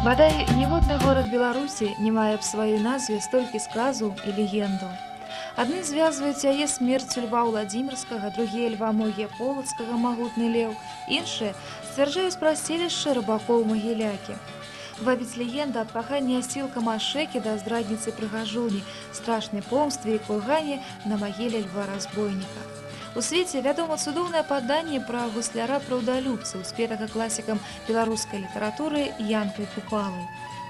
Бадай, ніводны горад Беларусі не мае аб сваёй назве столькі сказу і легенду. Адны звязваюць яе смерцю Льва Владзімірскага, другія Льва Могія Полацкага, магутны леў, іншыя сцвярджаюць пра селішча рыбакоў-магілякі. Вабіць легенда аб каханні асілка Машэкі да здрадніцы Прыгажуні, страшнай помстве і кургане на магіле льва-разбойніка. У свеце вядома цудоўнае паданне пра гусляра-праўдалюбца, успетага класікам беларускай літаратуры Янкай Купалай.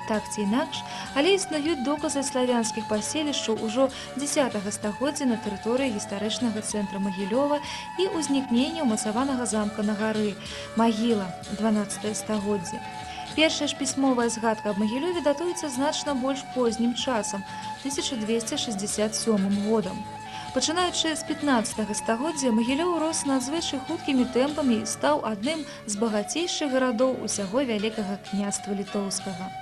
Так ці інакш, але існуюць доказы славянскіх паселішчаў ужо 10 стагоддзя на тэрыторыі гістарычнага цэнтра Магілёва і ўзнікнення ўмацаванага замка на гары Магіла, 12 стагоддзе. Першая ж пісьмовая згадка аб Магілёве датуецца значна больш познім часам, 1267 годам. Пачынаючы з 15 стагоддзя, Магілёў рос надзвычай хуткімі тэмпамі і стаў адным з багацейшых гарадоў усяго Вялікага княства літоўскага.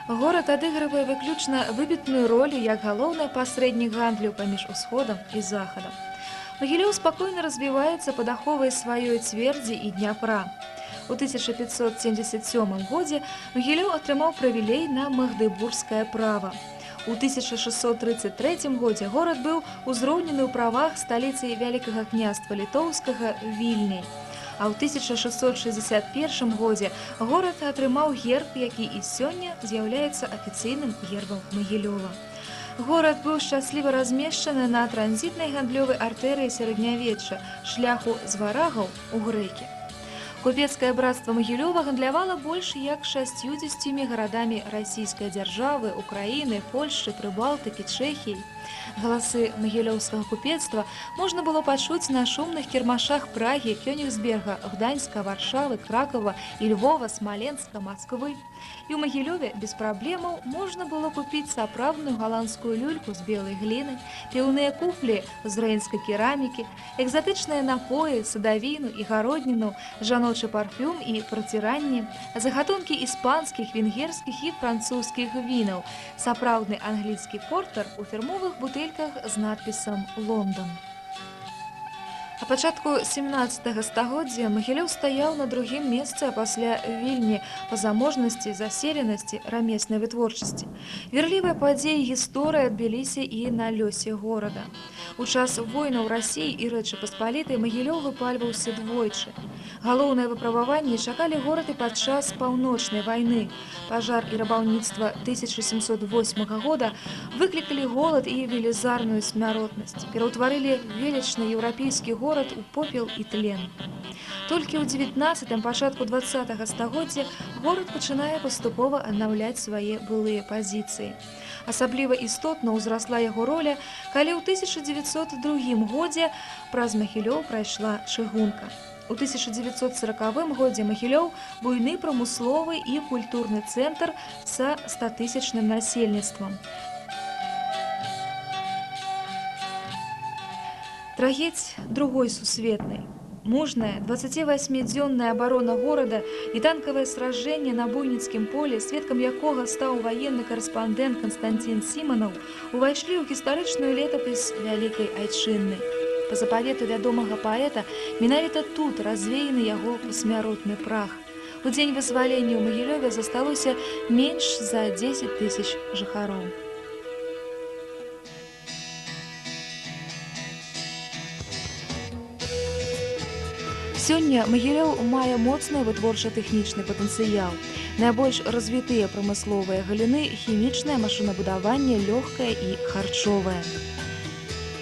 Горад адыгрывае выключна выбітную ролю як галоўны пасрэднік гандлю паміж усходам і захадам. Магілёў спакойна развіваецца пад аховай сваёй цвердзі і Дняпра. У 1577 годзе Магілёў атрымаў прывілей на магдыбургскае права. У 1633 годзе горад быў узроўнены ў правах сталіцай Вялікага княства літоўскага Вільняй. А ў 1661 годзе горад атрымаў герб, які і сёння з'яўляецца афіцыйным гербам Магілёва. Горад быў шчасліва размешчаны на транзітнай гандлёвай артэрыі сярэднявечча, шляху з варагаў у грэкі. Купецкае братства Магілёва гандлявала больш як 60 гарадамі расійскай дзяржавы, Украіны, Польшчы, Прыбалтыкі, Чэхіі. Галасы магілёўскага купецтва можна было пачуць на шумных кірмашах Прагі, Кёнігсберга, Гданьска, Варшавы, Кракова і Львова, Смаленска, Масквы. І ў Магілёве без праблемаў можна было купіць сапраўдную галандскую люльку з белай гліны, піўныя куфлі з рэйнскай керамікі, экзатычныя напоі, садавіну і гародніну, жаночы парфюм і праціранні, загатункі іспанскіх, венгерскіх і французскіх вінаў, сапраўдны англійскі портер у фірмовых бутэльках з надпісам «Лондон». А пачатку 17 стагоддзя Магілёў стаяў на другім месцы пасля Вільні па заможнасці, заселенасці, рамеснай вытворчасці. Верлівыя падзеі гісторыі адбіліся і на лёсе горада. У час войнаў Расіі і Рэчы Паспалітай Магілёў выпальваўся двойчы. Галоўнае выпрабаванне чакалі горад і падчас паўночнай вайны. Пажар і рабаўніцтва 1708 года выклікалі голад і велізарную смяротнасць, пераўтварылі велічны еўрапейскі горад у попел і тлен. Толькі ў 19-м, пачатку 20-го стагоддзя горад пачынае паступова аднаўляць свае былыя пазіцыі. Асабліва істотна ўзрасла яго роля, калі ў 1902 годзе праз Магілёў прайшла чыгунка. У 1940 годзе Магілёў – буйны прамысловы і культурны цэнтр са 100-тысячным насельніцтвам. Трагедзь другой сусветнай. Мужная 28-дзённая абарона горада і танкавае сражэнне на Буйніцкім полі, сведкам якога стаў ваенны карэспандэнт Канстанцін Сіманаў, увайшлі ў гістарычную летапіс Вялікай Айчыннай. Па запавету вядомага паэта, менавіта тут развеяны яго пасмяротны прах. У дзень вызвалення ў Магілёве засталося менш за 10 тысяч жыхароў. Сёння Магілёў мае моцны вытворча-тэхнічны патэнцыял. Найбольш развітыя прамысловыя галіны – хімічнае, машынабудаванне, лёгкае і харчовае.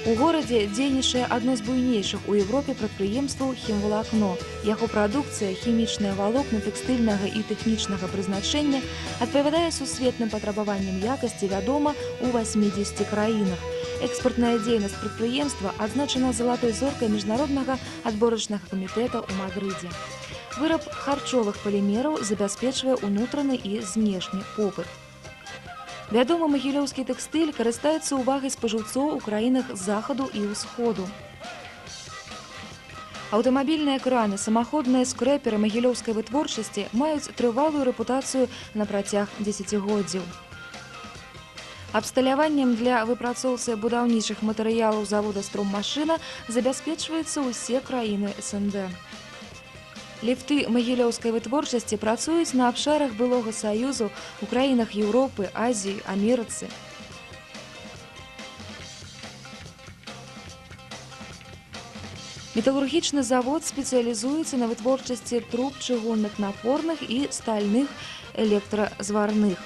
У горадзе дзейнічае адно з буйнейшых у Еўропе прадпрыемстваў «Хімвалакно». Яго прадукцыя, хімічныя валокны тэкстыльнага і тэхнічнага прызначэння адпавядае сусветным патрабаванням якасці, вядома, у 80 краінах. Экспартная дзейнасць прадпрыемства адзначана залатой зоркай міжнароднага адборачнага камітэта ў Мадрыдзе. Выраб харчовых палімераў забяспечвае ўнутраны і знешні попыт. Вядомы магілёўскі тэкстыль карыстаецца ўвагай спажыўцоў у краінах захаду і ўсходу. Аўтамабільныя краны, самаходныя скрэперы магілёўскай вытворчасці маюць трывалую рэпутацыю на працяг дзесяцігоддзяў. Абсталяваннем для выпрацоўцы будаўнічых матэрыялаў завода «Струммашына» забяспечваюцца ўсе краіны СНД. Ліфты магілёўскай вытворчасці працуюць на абшарах былога Саюзу, у краінах Еўропы, Азіі, Амерыцы. Металлургічны завод спецыялізуецца на вытворчасці труб чыгунных напорных і стальных электразварных.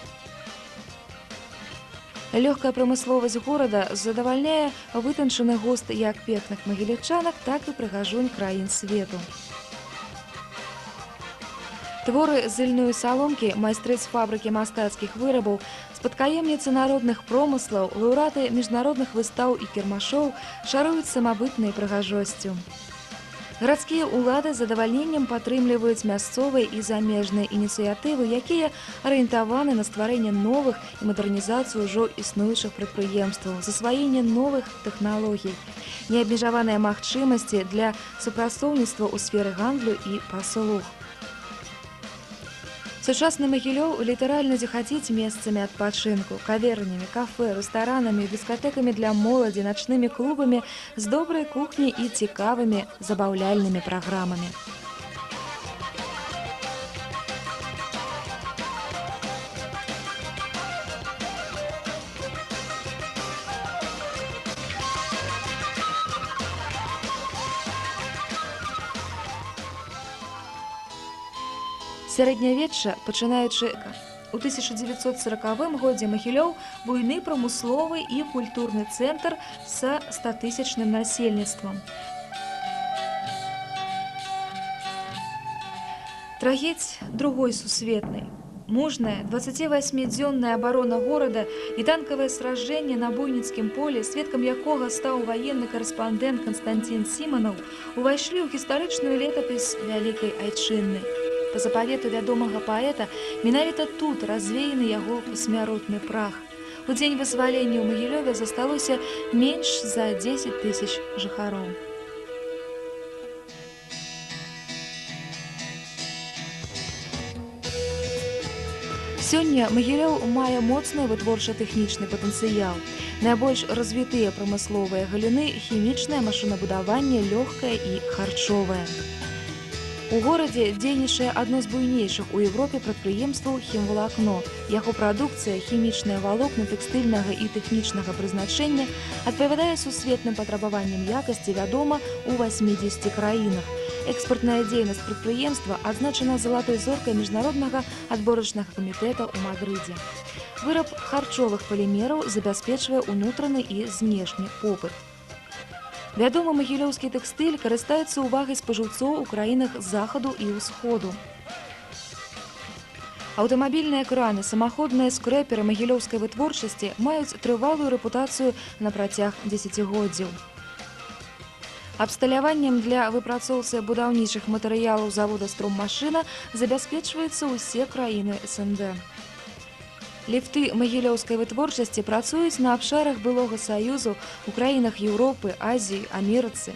Лёгкая прамысловасць горада задавальняе вытанчаны густ як пекных магілячанак, так і прыгажунь краін свету. Творы з ільной саломкі, майстры з фабрыкі мастацкіх вырабаў, спадкаемніцы народных промыслаў, лаўрэаты міжнародных выстаў і кірмашоў шаруюць самабытнай прыгажосцю. Гарадскія ўлады з задавальненнем падтрымліваюць мясцовыя і замежныя ініцыятывы, якія арыентаваны на стварэнне новых і мадэрнізацыю ўжо існуючых прадпрыемстваў, засваенне новых тэхналогій, неабмежаваныя магчымасці для супрацоўніцтва ў сферы гандлю і паслуг. Сучасны Магілёў літаральна захаціць месцамі адпачынку, кавернямі, кафэ, рэстаранамі, дыскатэкамі для моладзі, начнымі клубамі з добрай кухняй і цікавымі забаўляльнымі праграмамі. Сярэднявечча, пачынаючы у 1940 годзе, Магілёў буйны прамысловы і культурны цэнтр са 100-тысячным насельніцтвам. Трагедзь другой сусветнай. Мужная 28-дзённая абарона горада і танкавае сражэнне на Буйніцкім полі, сведкам якога стаў ваенны карэспандэнт Канстантин Сіманаў, увайшлі ў гістарычную летапіс вялікай айчынны. Па запавету вядомага паэта, менавіта тут развеяны яго пасмяротны прах. У дзень вызвалення ў Магілёве засталося менш за 10 тысяч жыхароў. Сёння Магілёў мае моцны вытворча-тэхнічны патэнцыял. Найбольш развітыя прамысловыя галіны – хімічнае, машынабудаванне, лёгкае і харчовае. У горадзе дзейнічае адно з буйнейшых у Еўропе прадпрыемстваў «Хімвалакно». Яго прадукцыя, хімічныя валокны тэкстыльнага і тэхнічнага прызначэння, адпавядае сусветным патрабаванням якасці, вядома ў 80 краінах. Экспартная дзейнасць прадпрыемства адзначана залатой зоркай міжнароднага адборачнага камітэта ў Мадрыдзе. Выраб харчовых палімераў забяспечвае ўнутраны і знешні попыт. Вядомы магілёўскі тэкстыль карыстаецца ўвагай спажыўцоў у краінах захаду і ўсходу. Аўтамабільныя краны, самаходныя скрэперы магілёўскай вытворчасці маюць трывалую рэпутацыю на працяг дзесяцігоддзяў. Абсталяваннем для выпрацоўцы будаўнічых матэрыялаў завода «Струммашына» забяспечваюцца ўсе краіны СНД. Ліфты магілёўскай вытворчасці працуюць на абшарах былога Саюзу, у краінах Еўропы, Азіі, Амерыцы.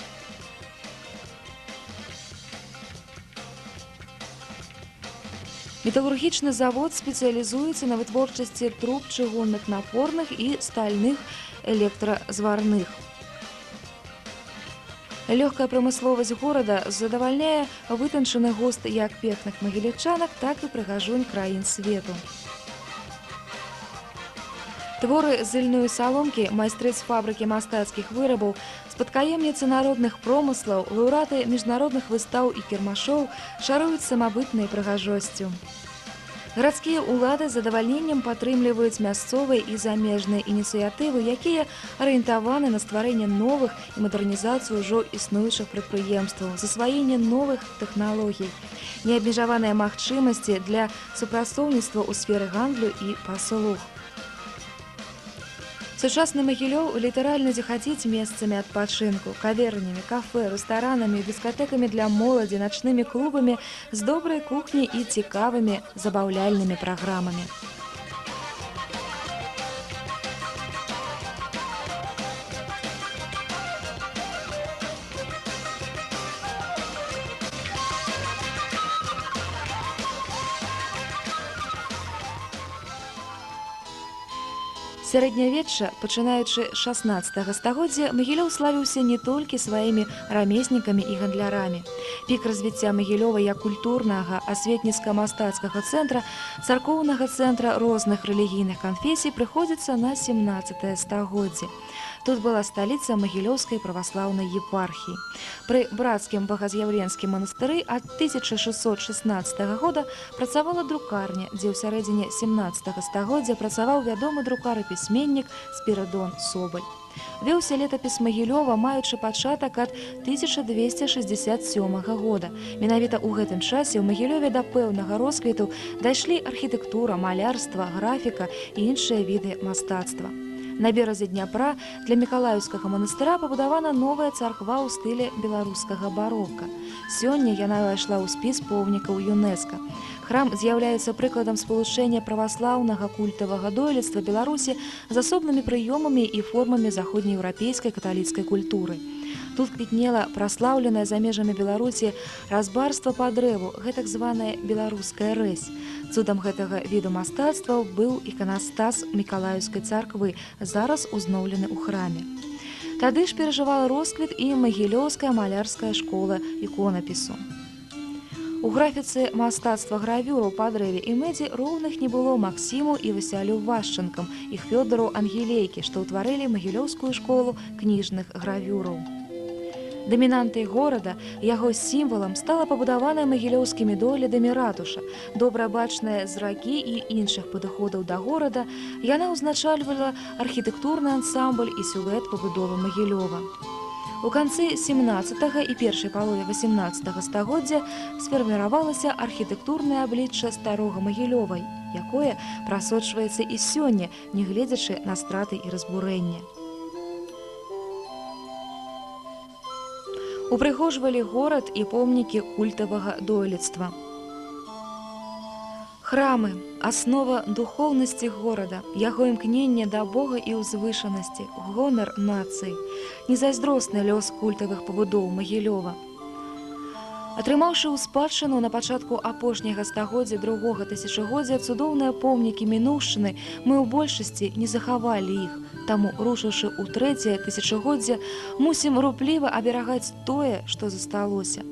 Металлургічны завод спецыялізуецца на вытворчасці труб чыгунных напорных і стальных электразварных. Лёгкая прамысловасць горада задавальняе вытанчаны густ як пекных магілячанак, так і прыгажунь краін свету. Творы з ільной саломкі, майстры з фабрыкі мастацкіх вырабаў, спадкаемніцы народных промыслаў, лаўрэаты міжнародных выстаў і кірмашоў шаруюць самабытнай прыгажосцю. Гарадскія ўлады з задавальненнем падтрымліваюць мясцовыя і замежныя ініцыятывы, якія арыентаваны на стварэнне новых і мадэрнізацыю ўжо існуючых прадпрыемстваў, засваенне новых тэхналогій, неабмежаваныя магчымасці для супрацоўніцтва ў сферы гандлю і паслуг. Сучасны Магілёў літаральна захаціць месцамі адпачынку, кавернямі, кафэ, рэстаранамі, дыскатэкамі для моладзі, начнымі клубамі з добрай кухняй і цікавымі забаўляльнымі праграмамі. Сярэднявечча, пачынаючы 16 стагоддзя, Магілёў славіўся не толькі сваімі рамеснікамі і гандлярамі. Пік развіцця Магілёва як культурнага, асветніцка-мастацкага цэнтра, царкоўнага цэнтра розных рэлігійных канфесій прыходзіцца на 17 стагоддзе. Тут была сталіца Магілёўскай праваслаўнай епархіі. Пры брацкім багаз'яўленскім манастыры ад 1616 года працавала друкарня, дзе ў сярэдзіне 17 стагоддзя працаваў вядомы друкар і пісьменнік Спірыдон Собаль. Вёўся летапіс Магілёва, маючы пачатак ад 1267 года. Менавіта ў гэтым часе ў Магілёве да пэўнага росквіту дайшлі архітэктура, малярства, графіка і іншыя віды мастацтва. На беразе Дняпра для Мікалаеўскага манастыра пабудавана новая царква ў стылі беларускага барока. Сёння яна ўвайшла ў спіс помнікаў ЮНЕСКА. Храм з'яўляецца прыкладам спалучэння праваслаўнага культавага дойлідства Беларусі з асобнымі прыёмамі і формамі заходнееўрапейскай каталіцкай культуры. Тут квітнела праслаўленая за межамі Беларусі разбарства па дрэву, гэтак званая беларуская рэзь. Цудам гэтага віду мастацтва быў іканастас Мікалаеўскай царквы, зараз узноўлены ў храме. Тады ж перажывала росквіт і Магілёўская малярская школа іконапісу. У графіцы мастацтва гравюраў па дрэве і медзі роўных не было Максіму і Васялю Вашчанкам і Фёдору Ангелейкі, што ўтварылі Магілёўскую школу кніжных гравюраў. Дамінантай горада, яго сімвалам стала пабудаваная магілёўскімі дойлідамі ратуша. Добра бачная з ракі і іншых падыходаў да горада, яна ўзначальвала архітэктурны ансамбль і сілуэт пабудовы Магілёва. У канцы 17 і першай палове 18 стагоддзя сфарміравалася архітэктурнае аблічча старога Магілёва, якое прасочваецца і сёння, нягледзячы на страты і разбурэнне. Упрыгожвалі горад і помнікі культавага дойлідства. Храмы – аснова духоўнасці горада, яго імкнення да Бога і ўзвышанасці, гонар нацыі, незайздросны лёс культавых пабудоў Магілёва. Атрымаўшы ў спадчыну на пачатку апошняга стагоддзя другога тысячагоддзя цудоўныя помнікі мінуўшчыны, мы ў большасці не захавалі іх, таму, рушыўшы ў трэцяе тысячагоддзе, мусім рупліва аберагаць тое, што засталося.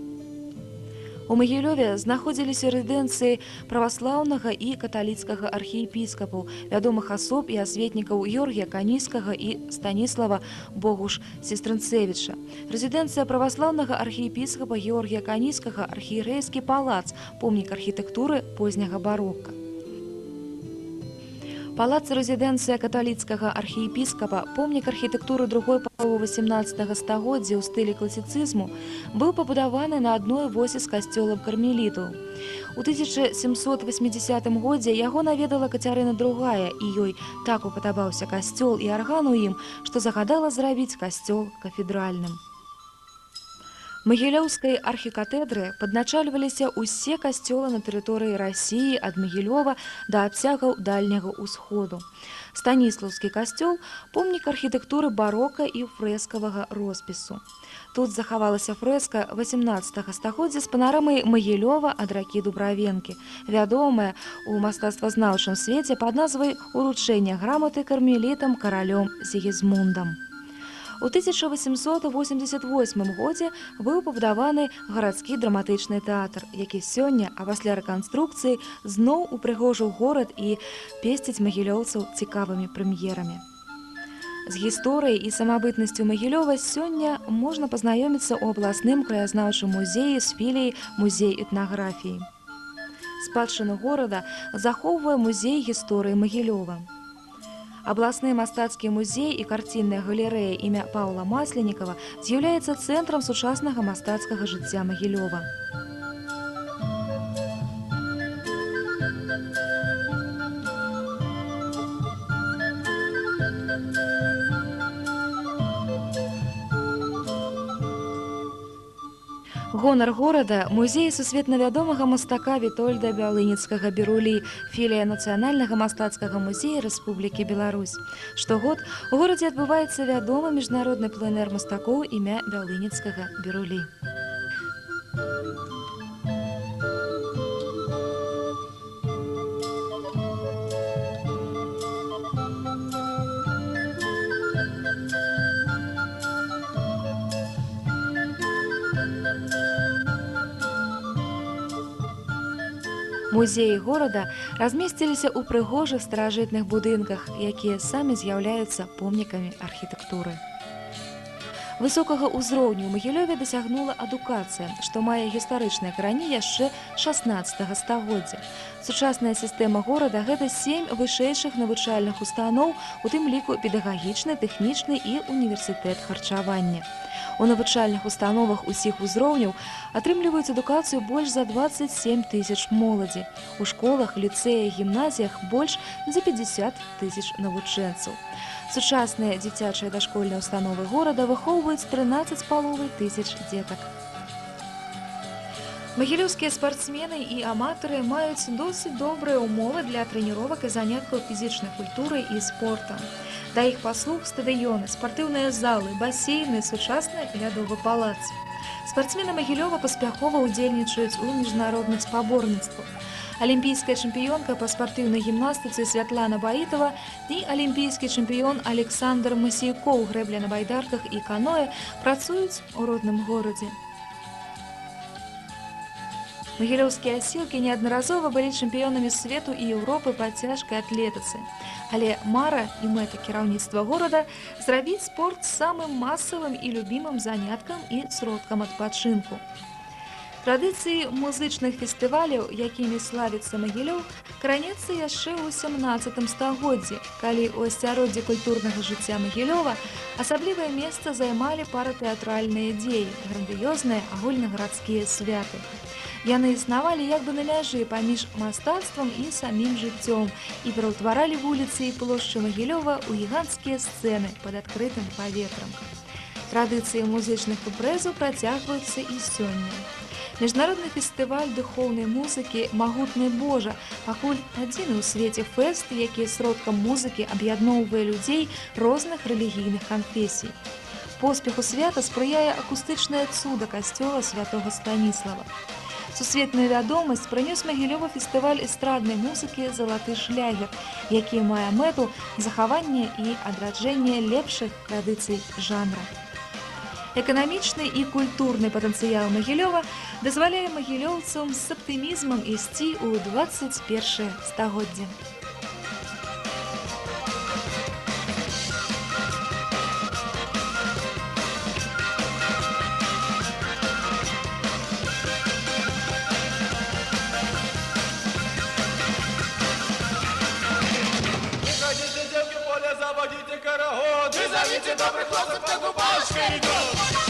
У Магілёве знаходзіліся рэзідэнцыі праваслаўнага і каталіцкага архіепіскапаў, вядомых асоб і асветнікаў Георгія Каніскага і Станіслава Богуш-Сестрынцевіча. Рэзідэнцыя праваслаўнага архіепіскапа Георгія Каніскага, архіерэйскі палац, помнік архітэктуры позняга барока. Палац рэзідэнцыя каталіцкага архіепіскапа, помнік архітэктуры другой паловы 18 стагоддзя ў стылі класіцызму, быў пабудаваны на адной восі з касцёлам кармелітаў. У 1780 годзе яго наведала Кацярына II, і ёй так упадабаўся касцёл і арган у ім, што загадала зрабіць касцёл кафедральным. Магілёўскай архікатэдры падначальваліся ўсе касцёлы на тэрыторыі Расіі ад Магілёва да абцягаў Дальняга ўсходу. Станіслаўскі касцёл – помнік архітэктуры барока і фрэскавага роспісу. Тут захавалася фрэска 18 стагоддзя з панарамай Магілёва ад ракі Дубравенкі, вядомая ў мастацтвазнаўчым свеце пад назвай «Уручэння граматы кармелітам каралём Сігізмундам». У 1888 годзе быў пабудаваны гарадскі драматычны тэатр, які сёння, а пасля рэканструкцыі, зноў упрыгожыў горад і песціць магілёўцаў цікавымі прэм'ерамі. З гісторыяй і самабытнасцю Магілёва сёння можна пазнаёміцца ў абласным краязнаўчым музеі з філіяй музей этнаграфіі. Спадчыну горада захоўвае музей гісторыі Магілёва. Абласны мастацкі музей і карцінная галерэя імя Паўла Масленікава з'яўляецца цэнтрам сучаснага мастацкага жыцця Магілёва. Гонар горада – музей сусветна вядомага мастака Вітольда Бялыніцкага Берулі, філія Нацыянальнага мастацкага музея Рэспублікі Беларусь. Штогод у горадзе адбываецца вядомы міжнародны пленэр мастакоў імя Бялыніцкага Берулі. Музеі горада размесціліся ў прыгожых старажытных будынках, якія самі з'яўляюцца помнікамі архітэктуры. Высокага ўзроўню ў Магілёве дасягнула адукацыя, што мае гістарычныя карані яшчэ 16 стагоддзя. Сучасная сістэма горада – гэта 7 вышэйшых навучальных устаноў, у тым ліку педагагічны, тэхнічны і універсітэт харчавання. У навучальных установах усіх узроўняў атрымліваюць адукацыю больш за 27 тысяч моладзі. У школах, ліцэях, гімназіях больш за 50 тысяч навучэнцаў. Сучасныя дзіцячыя дашкольныя установы горада выхоўваюць 13,5 тысяч дзетак. Магілёўскія спартсмены і аматары маюць досыць добрыя ўмовы для трэніровак і заняткаў фізічнай культурай і спортам. Да іх паслуг стадыёны, спартыўныя залы, басейны, сучасны лядовы палац. Спартсмены Магілёва паспяхова ўдзельнічаюць у міжнародных спаборніцтвах. Алімпійская чэмпіёнка па спартыўнай гімнастыцы Святлана Баітава і алімпійскі чэмпіён Александр Масейкоў, грэбля на байдарках і каноэ, працуюць у родным горадзе. Магілёўскія асілкі неаднаразова былі чэмпіёнамі свету і Еўропы па цяжкай атлетыцы. Але мара і мэта кіраўніцтва горада – зрабіць спорт самым масавым і любімым заняткам і сродкам адпачынку. Традыцыі музычных фестываляў, якімі славіцца Магілёў, караняцца яшчэ ў 17 стагоддзі, калі ў асяроддзі культурнага жыцця Магілёва асаблівае месца займалі паратэатральныя дзеі, грандыёзныя агульнагарадскія святы. Яны існавалі як бы на мяжы паміж мастацтвам і самім жыццём і пераўтваралі вуліцы і плошчы Магілёва ў гіганцкія сцэны пад адкрытым паветрам. Традыцыі музычных імпрэзаў працягваюцца і сёння. Міжнародны фестываль духоўнай музыкі «Магутны Божа» пакуль адзіны ў свеце фэст, які сродкам музыкі аб'ядноўвае людзей розных рэлігійных канфесій. Поспеху свята спрыяе акустычнае цуда касцёла святога Станіслава. Сусветную вядомасць прынёс Магілёву фестываль эстраднай музыкі «Залаты шлягер», які мае мэту захаванне і адраджэнне лепшых традыцый жанра. Эканамічны і культурны патэнцыял Магілёва дазваляе магілёўцам з аптымізмам ісці ў 21 стагоддзе. Заводите карагод, и зовите добрых хлопцев, как у палочка идет.